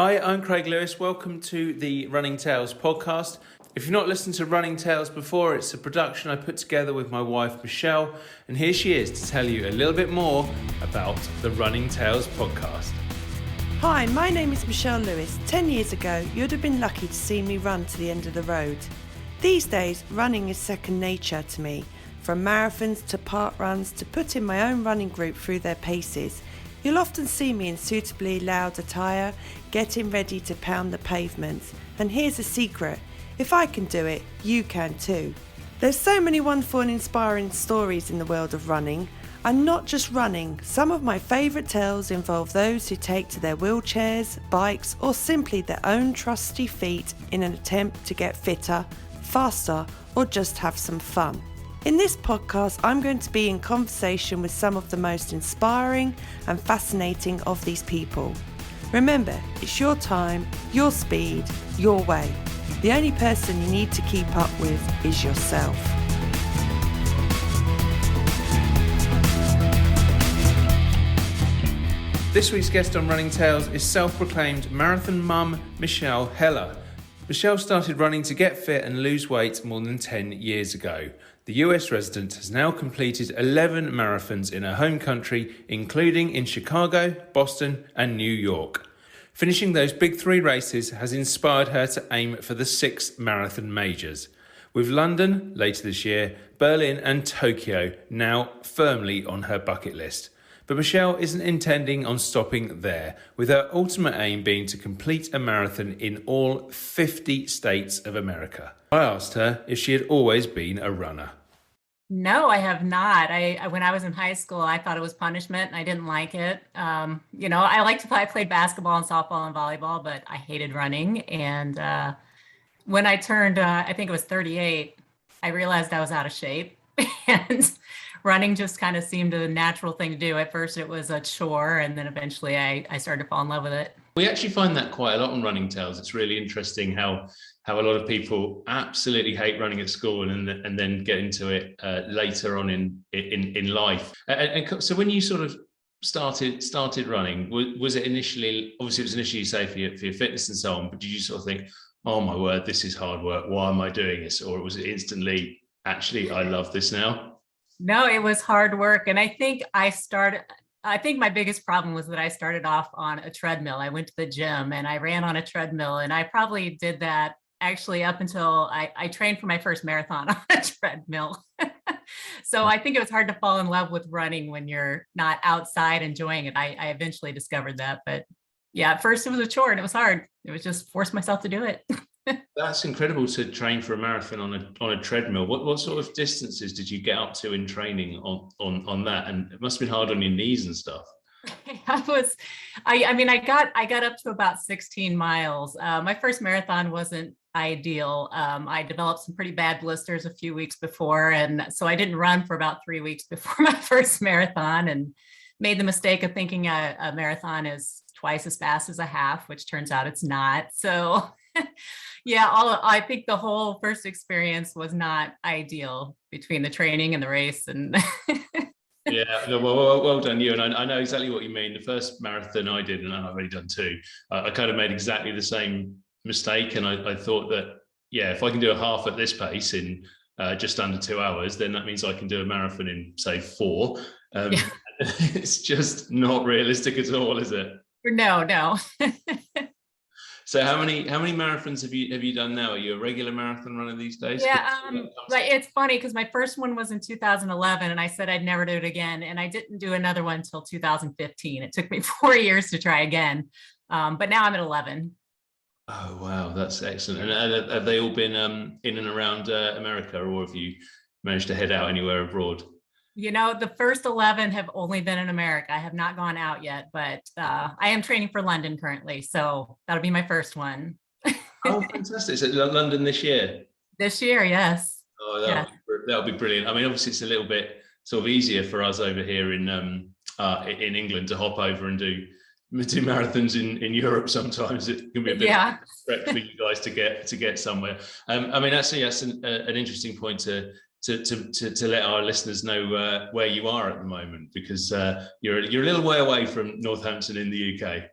Hi, I'm Craig Lewis. Welcome to the Running Tales podcast. If you've not listened to Running Tales before, it's a production I put together with my wife, Michelle, and here she is to tell you a little bit more about the Running Tales podcast. Hi, my name is Michele Lewis. 10 years ago, you'd have been lucky to see me run to the end of the road. These days, running is second nature to me. From marathons to park runs to putting my own running group through their paces. You'll often see me in suitably loud attire, getting ready to pound the pavements. And here's a secret, if I can do it, you can too. There's so many wonderful and inspiring stories in the world of running. And not just running, some of my favourite tales involve those who take to their wheelchairs, bikes or simply their own trusty feet in an attempt to get fitter, faster or just have some fun. In this podcast, I'm going to be in conversation with some of the most inspiring and fascinating of these people. Remember, it's your time, your speed, your way. The only person you need to keep up with is yourself. This week's guest on Running Tales is self-proclaimed marathon mum Michele Heller. Michele started running to get fit and lose weight more than 10 years ago. The US resident has now completed 11 marathons in her home country, including in Chicago, Boston and New York. Finishing those big three races has inspired her to aim for the 6 marathon majors, with London later this year, Berlin and Tokyo now firmly on her bucket list. But Michele isn't intending on stopping there, with her ultimate aim being to complete a marathon in all 50 states of America. I asked her if she had always been a runner. No, I have not. When I was in high school, I thought it was punishment and I didn't like it. I liked to play. I played basketball and softball and volleyball, but I hated running. And when I turned, I think it was 38, I realized I was out of shape and running just kind of seemed a natural thing to do. At first it was a chore and then eventually I started to fall in love with it. We actually find that quite a lot on Running Tales. It's really interesting how a lot of people absolutely hate running at school and then get into it later on in life. And so when you sort of started running, was it initially, obviously it was initially safe for your fitness and so on, but did you sort of think, oh my word, this is hard work, why am I doing this? Or was it instantly, actually, I love this now? No, it was hard work. And I think my biggest problem was that I started off on a treadmill. I went to the gym and I ran on a treadmill, and I probably did that actually up until I trained for my first marathon on a treadmill. So I think it was hard to fall in love with running when you're not outside enjoying it. I eventually discovered that, but yeah, at first it was a chore and it was hard. It was just force myself to do it. That's incredible to train for a marathon on a treadmill. What sort of distances did you get up to in training on that? And it must have been hard on your knees and stuff. I got up to about 16 miles. My first marathon wasn't ideal. I developed some pretty bad blisters a few weeks before. And so I didn't run for about 3 weeks before my first marathon and made the mistake of thinking a marathon is twice as fast as a half, which turns out it's not. So yeah, I think the whole first experience was not ideal between the training and the race. And yeah, no, well done you. And I know exactly what you mean. The first marathon I did, and I've already done 2, I kind of made exactly the same mistake. And I thought that, yeah, if I can do a half at this pace in just under 2 hours, then that means I can do a marathon in, say, 4. Yeah. It's just not realistic at all, is it? No. So how many marathons have you done now? Are you a regular marathon runner these days? Yeah, it's funny because my first one was in 2011 and I said I'd never do it again. And I didn't do another one until 2015. It took me 4 years to try again. But now I'm at 11. Oh, wow. That's excellent. And have they all been in and around America, or have you managed to head out anywhere abroad? The first 11 have only been in America. I have not gone out yet, but I am training for London currently. So that'll be my first one. Oh, fantastic. So London this year? This year, yes. Oh, that'll be brilliant. I mean, obviously it's a little bit sort of easier for us over here in England to hop over and do marathons in Europe. Sometimes it can be a bit of a stretch for you guys to get somewhere. I mean, actually, that's an interesting point to let our listeners know where you are at the moment, because you're a little way away from Northampton in the UK.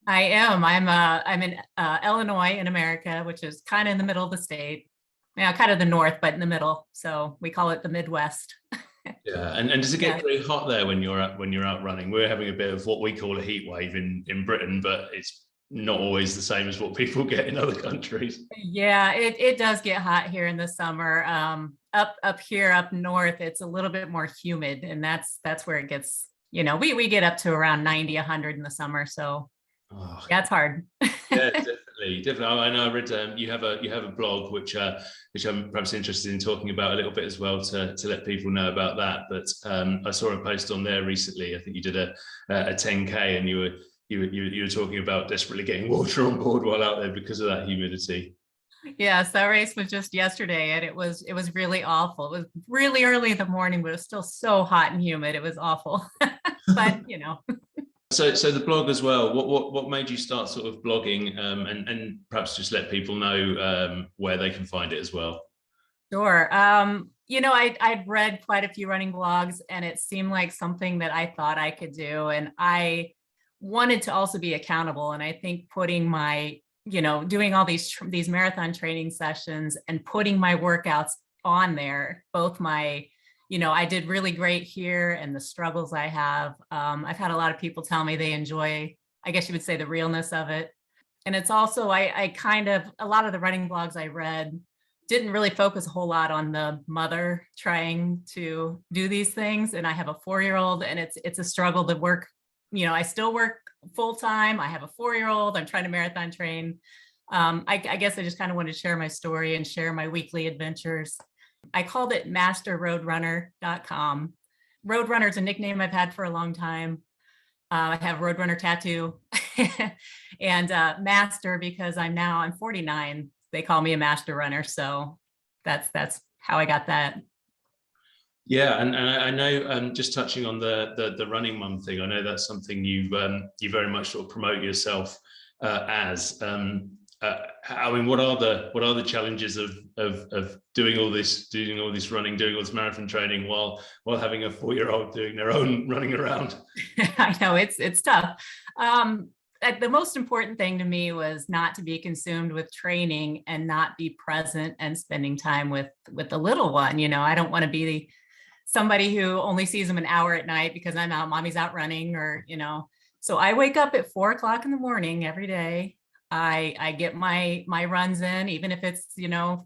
I am. I'm in Illinois in America, which is kind of in the middle of the state. Yeah, kind of the north, but in the middle. So we call it the Midwest. Yeah, and does it Yeah. get pretty hot there when you're out running? We're having a bit of what we call a heat wave in Britain, but it's not always the same as what people get in other countries. Yeah, it does get hot here in the summer. Up here up north, it's a little bit more humid, and that's where it gets, we get up to around 90, 100 in the summer. So Oh, yeah, it's hard. yeah, definitely. I know. I read you have a blog which I'm perhaps interested in talking about a little bit as well to let people know about that. But I saw a post on there recently. I think you did a 10K, and you were talking about desperately getting water on board while out there because of that humidity. Yes, that race was just yesterday, and it was really awful. It was really early in the morning, but it was still so hot and humid. It was awful. But So the blog as well. What made you start sort of blogging, and perhaps just let people know where they can find it as well. Sure. I'd read quite a few running blogs, and it seemed like something that I thought I could do, and I wanted to also be accountable. And I think putting my, doing all these marathon training sessions and putting my workouts on there, both my, I did really great here and the struggles I have. I've had a lot of people tell me they enjoy, I guess you would say, the realness of it. And it's also, I kind of, a lot of the running blogs I read didn't really focus a whole lot on the mother trying to do these things. And I have a 4-year-old, and it's a struggle to work. I still work full time. I have a 4-year-old. I'm trying to marathon train. I guess I just kind of wanted to share my story and share my weekly adventures. I called it masterroadrunner.com. Roadrunner is a nickname I've had for a long time. I have Roadrunner tattoo and master because I'm 49. They call me a master runner. So that's how I got that. Yeah, and I know, just touching on the running mum thing, I know that's something you very much sort of promote yourself as. I mean, what are the challenges of doing all this running, doing all this marathon training while having a 4-year-old doing their own running around? I know it's tough. The most important thing to me was not to be consumed with training and not be present and spending time with the little one. I don't want to be somebody who only sees them an hour at night because I'm out, mommy's out running, or, so I wake up at 4 o'clock in the morning every day. I get my runs in, even if it's,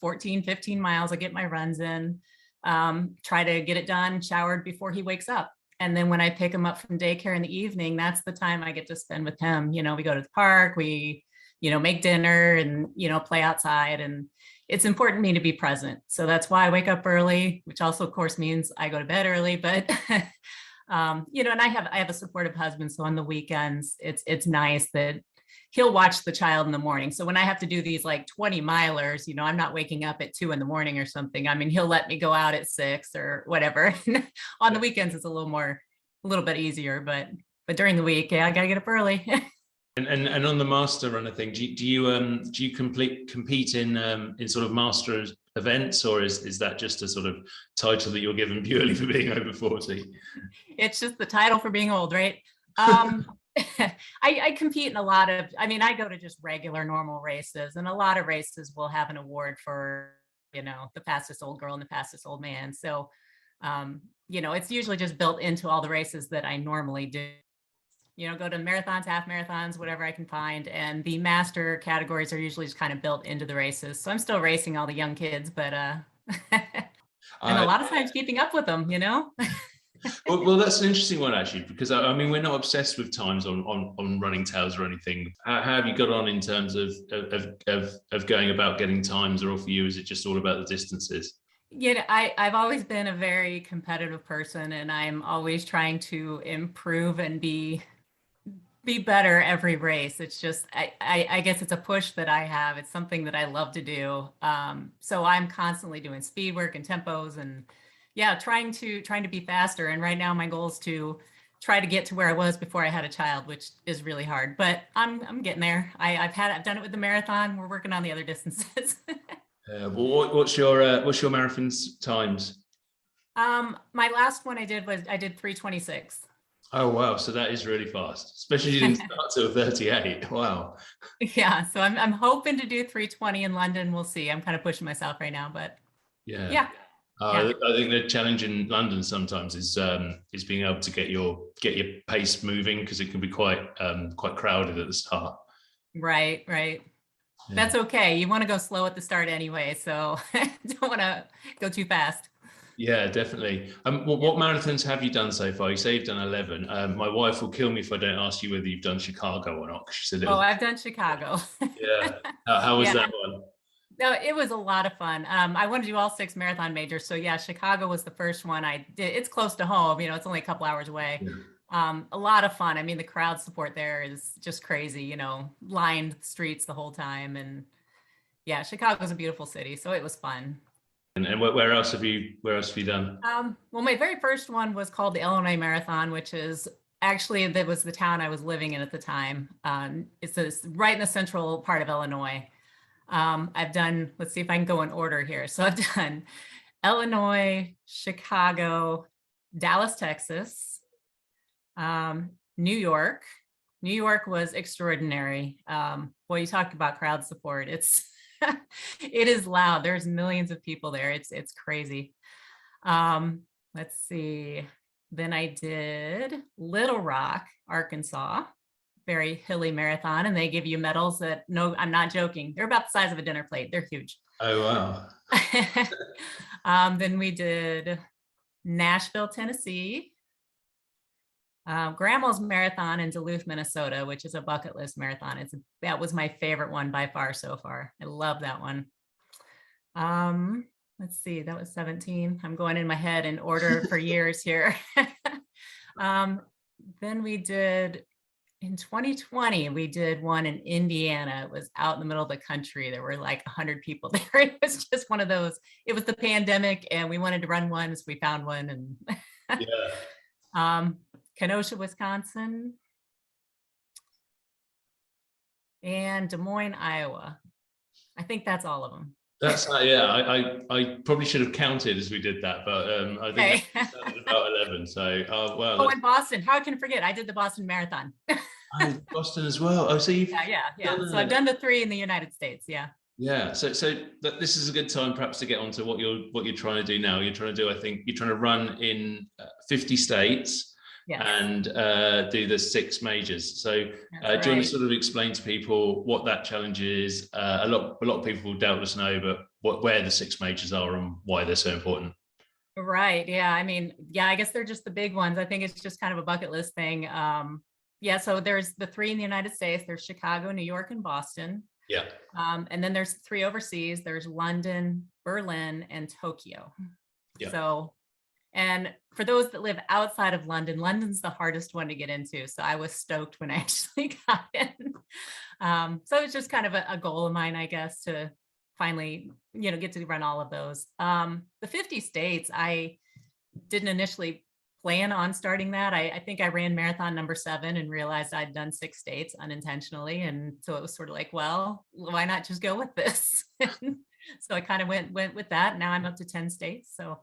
14, 15 miles, I get my runs in, try to get it done, showered before he wakes up. And then when I pick him up from daycare in the evening, that's the time I get to spend with him. We go to the park, we, make dinner and, play outside. And it's important to me to be present. So that's why I wake up early, which also of course means I go to bed early, but and I have a supportive husband. So on the weekends, it's nice that he'll watch the child in the morning. So when I have to do these like 20 milers, I'm not waking up at 2 a.m. or something. I mean, he'll let me go out at 6 or whatever. On the weekends, it's a little bit easier, but during the week, yeah, I gotta get up early. And on the master runner thing, do you compete in sort of master events, or is that just a sort of title that you're given purely for being over 40? It's just the title for being old, right? I compete in a lot of, I go to just regular normal races, and a lot of races will have an award for, the fastest old girl and the fastest old man. So, it's usually just built into all the races that I normally do. Go to marathons, half marathons, whatever I can find. And the master categories are usually just kind of built into the races. So I'm still racing all the young kids, but and a lot of times keeping up with them, Well, that's an interesting one, actually, because we're not obsessed with times on Running Tales or anything. How have you got on in terms of going about getting times, or for you, is it just all about the distances? I've always been a very competitive person, and I'm always trying to improve and be better every race. It's just, I guess it's a push that I have. It's something that I love to do. So I'm constantly doing speed work and tempos, and trying to be faster. And right now my goal is to try to get to where I was before I had a child, which is really hard, but I'm getting there. I've done it with the marathon. We're working on the other distances. Well, what's your marathon's times? My last one I did 3:26. Oh, wow. So that is really fast, especially you didn't start till 38. Wow. Yeah, so I'm hoping to do 3:20 in London. We'll see. I'm kind of pushing myself right now, but Yeah. yeah, yeah. I think the challenge in London sometimes is being able to get your pace moving because it can be quite crowded at the start. Right, right. Yeah. That's okay. You want to go slow at the start anyway, so don't want to go too fast. Yeah, definitely. What marathons have you done so far? You say you've done 11. My wife will kill me if I don't ask you whether you've done Chicago or not, because she's a Oh, little. I've done Chicago. Yeah. How was Yeah, that one? no, it was a lot of fun. I want to do all 6 marathon majors. So yeah, Chicago was the first one I did. It's close to home, it's only a couple hours away. Yeah. A lot of fun. I mean, the crowd support there is just crazy, lined streets the whole time. And yeah, Chicago's a beautiful city. So it was fun. And where else have you done? Well, my very first one was called the Illinois Marathon, which is actually, that was the town I was living in at the time. It's right in the central part of Illinois. I've done, let's see if I can go in order here. So I've done Illinois, Chicago, Dallas, Texas, New York. New York was extraordinary. Boy, you talk about crowd support. It is loud. There's millions of people there. It's crazy. Let's see. Then I did Little Rock, Arkansas, very hilly marathon, and they give you medals that, no, I'm not joking. They're about the size of a dinner plate. They're huge. Oh, wow. Then we did Nashville, Tennessee, Grandma's Marathon in Duluth, Minnesota, which is a bucket list marathon. That was my favorite one by far so far. I love that one. Let's see, that was 17. I'm going in my head in order for years here. Then we did, in 2020, we did one in Indiana. It was out in the middle of the country. There were like 100 people there. It was just one of those, it was the pandemic and we wanted to run one, so we found one. And Yeah. Kenosha, Wisconsin, and Des Moines, Iowa. I think that's all of them. That's yeah. I probably should have counted as we did that, but I think it sounded about 11. So well. Oh, and Boston. How can I forget? I did the Boston Marathon. Boston as well. Oh, so you've yeah. So I've done the 3 in the United States. Yeah. Yeah. So this is a good time perhaps to get onto what you're trying to do now. You're trying to do, I think you're trying to run in 50 states. Yes. And do the 6 majors. So do you want to sort of explain to people what that challenge is? A lot of people will doubtless know, but where the 6 majors are and why they're so important. Right. Yeah. I mean, I guess they're just the big ones. I think it's just kind of a bucket list thing. So there's the 3 in the United States. There's Chicago, New York, and Boston. Yeah. And then there's 3 overseas. There's London, Berlin, and Tokyo. Yeah. So, and for those that live outside of London, London's the hardest one to get into. So I was stoked when I actually got in. So it's just kind of a goal of mine, I guess, to finally, get to run all of those. The 50 states, I didn't initially plan on starting that. I think I ran marathon number 7 and realized I'd done 6 states unintentionally. And so it was sort of like, well, why not just go with this? So I kind of went with that. Now I'm up to 10 states. So.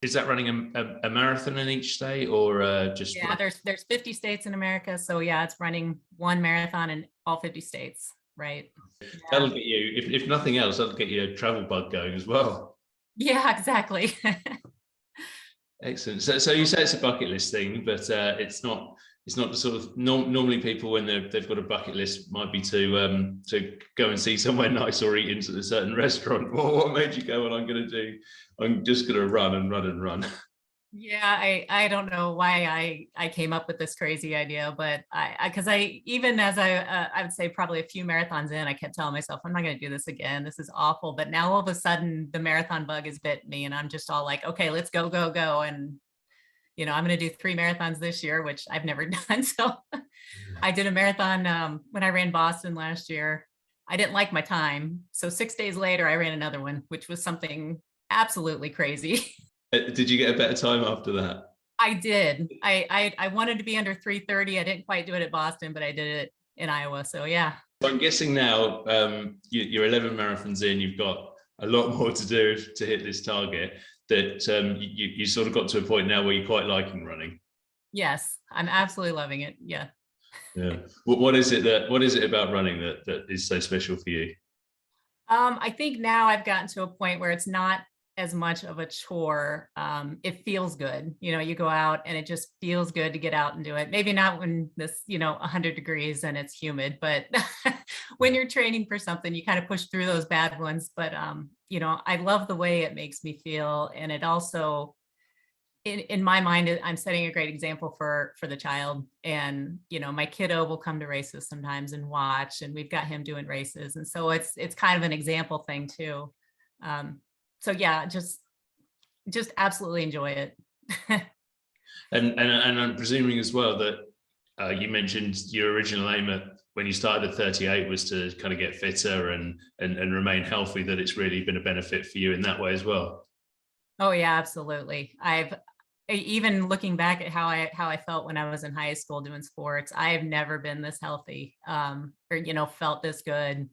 Is that running a marathon in each state or just? Yeah, there's 50 states in America. So yeah, it's running 1 marathon in all 50 states, right? Yeah. That'll get you, if nothing else, that'll get you a travel bug going as well. Yeah, exactly. Excellent. So you say it's a bucket list thing, but it's not the sort of normally people when they've got a bucket list might be to go and see somewhere nice or eat into a certain restaurant. What made you go, well, I'm just going to run and run and run? Yeah, I don't know why I came up with this crazy idea, but because even as I would say probably a few marathons in, I kept telling myself, I'm not going to do this again. This is awful. But now all of a sudden the marathon bug has bit me and I'm just all like, okay, let's go. And, I'm going to do 3 marathons this year, which I've never done. So I did a marathon when I ran Boston last year. I didn't like my time. So 6 days later, I ran another one, which was something absolutely crazy. Did you get a better time after that? I did. I wanted to be under 3:30. I didn't quite do it at Boston, but I did it in Iowa. So yeah. So I'm guessing now you're 11 marathons in. You've got a lot more to do to hit this target. That you sort of got to a point now where you're quite liking running. Yes, I'm absolutely loving it. Yeah. Yeah. What is it about running that is so special for you? I think now I've gotten to a point where it's not as much of a chore. It feels good. You go out and it just feels good to get out and do it. Maybe not when this, 100 degrees and it's humid, but when you're training for something, you kind of push through those bad ones. But I love the way it makes me feel. And it also, in my mind, I'm setting a great example for the child. And my kiddo will come to races sometimes and watch, and we've got him doing races, and so it's kind of an example thing too. So yeah, just absolutely enjoy it. And I'm presuming as well that you mentioned your original aim when you started at 38 was to kind of get fitter and remain healthy, that it's really been a benefit for you in that way as well. Oh yeah, absolutely. Even looking back at how I felt when I was in high school doing sports, I have never been this healthy, or felt this good.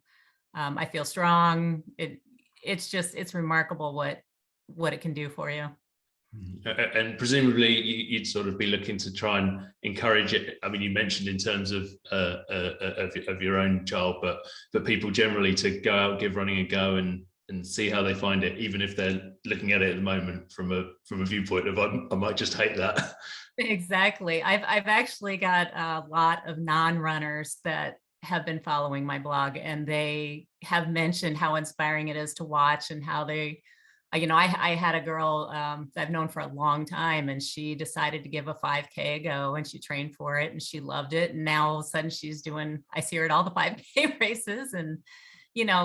I feel strong. It's remarkable what it can do for you. And presumably you'd sort of be looking to try and encourage it. I mean, you mentioned in terms of your own child, but people generally to go out, give running a go, and see how they find it, even if they're looking at it at the moment from a viewpoint of I might just hate that. Exactly. I've actually got a lot of non-runners that have been following my blog, and they have mentioned how inspiring it is to watch, and how they, I had a girl that I've known for a long time, and she decided to give a 5K a go, and she trained for it and she loved it. And now all of a sudden I see her at all the 5K races. And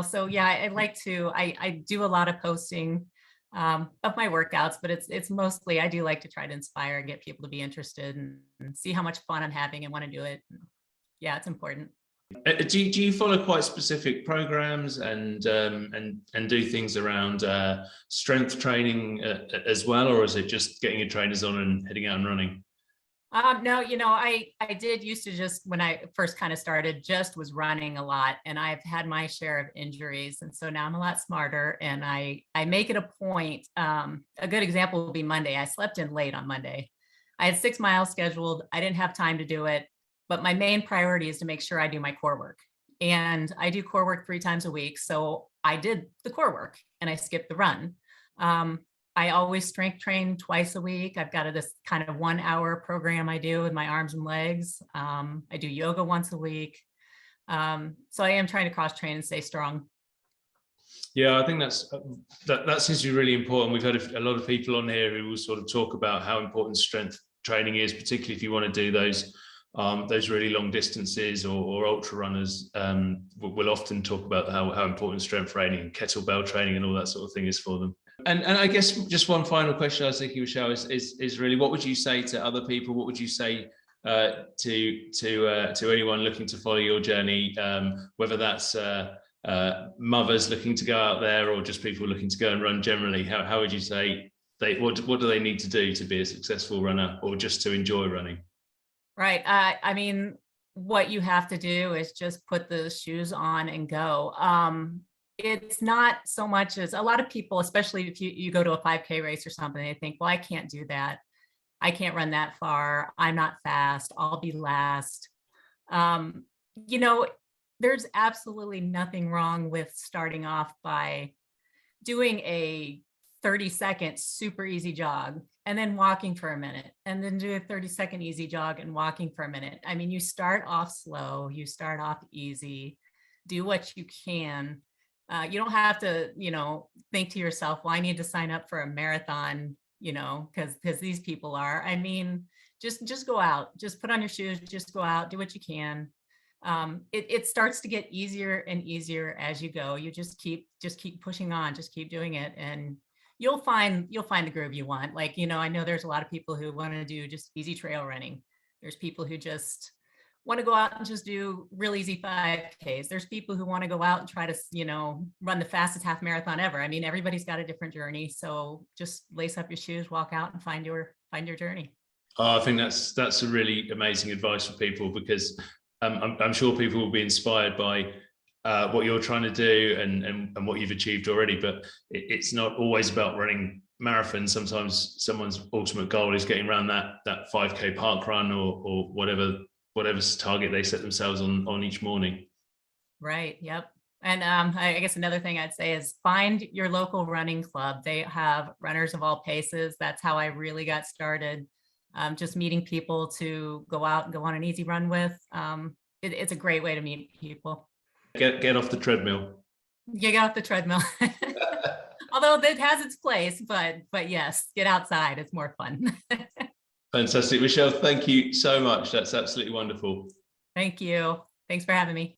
so yeah, I do a lot of posting of my workouts, but it's mostly, I do like to try to inspire and get people to be interested and see how much fun I'm having and want to do it. Yeah, it's important. Do you follow quite specific programs and do things around strength training as well, or is it just getting your trainers on and heading out and running? No, I did used to, just when I first kind of started, just was running a lot, and I've had my share of injuries. And so now I'm a lot smarter, and I make it a point. A good example would be Monday. I slept in late on Monday. I had 6 miles scheduled. I didn't have time to do it, but my main priority is to make sure I do my core work. And I do core work 3 times a week. So I did the core work and I skipped the run. I always strength train twice a week. I've got this kind of 1-hour program I do with my arms and legs. I do yoga once a week. So I am trying to cross train and stay strong. Yeah, I think that seems to be really important. We've had a lot of people on here who will sort of talk about how important strength training is, particularly if you want to do those really long distances, or ultra runners will often talk about how important strength training and kettlebell training and all that sort of thing is for them. And I guess just one final question I was thinking, Michele, is really, what would you say to other people? What would you say to anyone looking to follow your journey, whether that's mothers looking to go out there or just people looking to go and run generally? How would you say what do they need to do to be a successful runner, or just to enjoy running? Right. I mean, what you have to do is just put the shoes on and go. It's not so much as a lot of people, especially if you go to a 5K race or something, they think, well, I can't do that. I can't run that far. I'm not fast. I'll be last. There's absolutely nothing wrong with starting off by doing a 30-second super easy jog and then walking for a minute, and then do a 30-second easy jog and walking for a minute. I mean, you start off slow, you start off easy, do what you can. You don't have to, think to yourself, well, I need to sign up for a marathon, because these people are. I mean, just go out, just put on your shoes, just go out, do what you can. It starts to get easier and easier as you go. You just keep pushing on, just keep doing it, and you'll find the groove you want. Like, I know there's a lot of people who want to do just easy trail running. There's people who just want to go out and just do real easy 5Ks. There's people who want to go out and try to, run the fastest half marathon ever. I mean, everybody's got a different journey. So just lace up your shoes, walk out, and find your journey. Oh, I think that's a really amazing advice for people, because I'm sure people will be inspired by what you're trying to do and what you've achieved already. But it's not always about running marathon, sometimes someone's ultimate goal is getting around that 5K park run or whatever's target they set themselves on each morning. Right. Yep. And I guess another thing I'd say is find your local running club. They have runners of all paces. That's how I really got started. Just meeting people to go out and go on an easy run with. It's a great way to meet people. Get off the treadmill. You get off the treadmill. Although that has its place, but yes, get outside. It's more fun. Fantastic. Michele, thank you so much. That's absolutely wonderful. Thank you. Thanks for having me.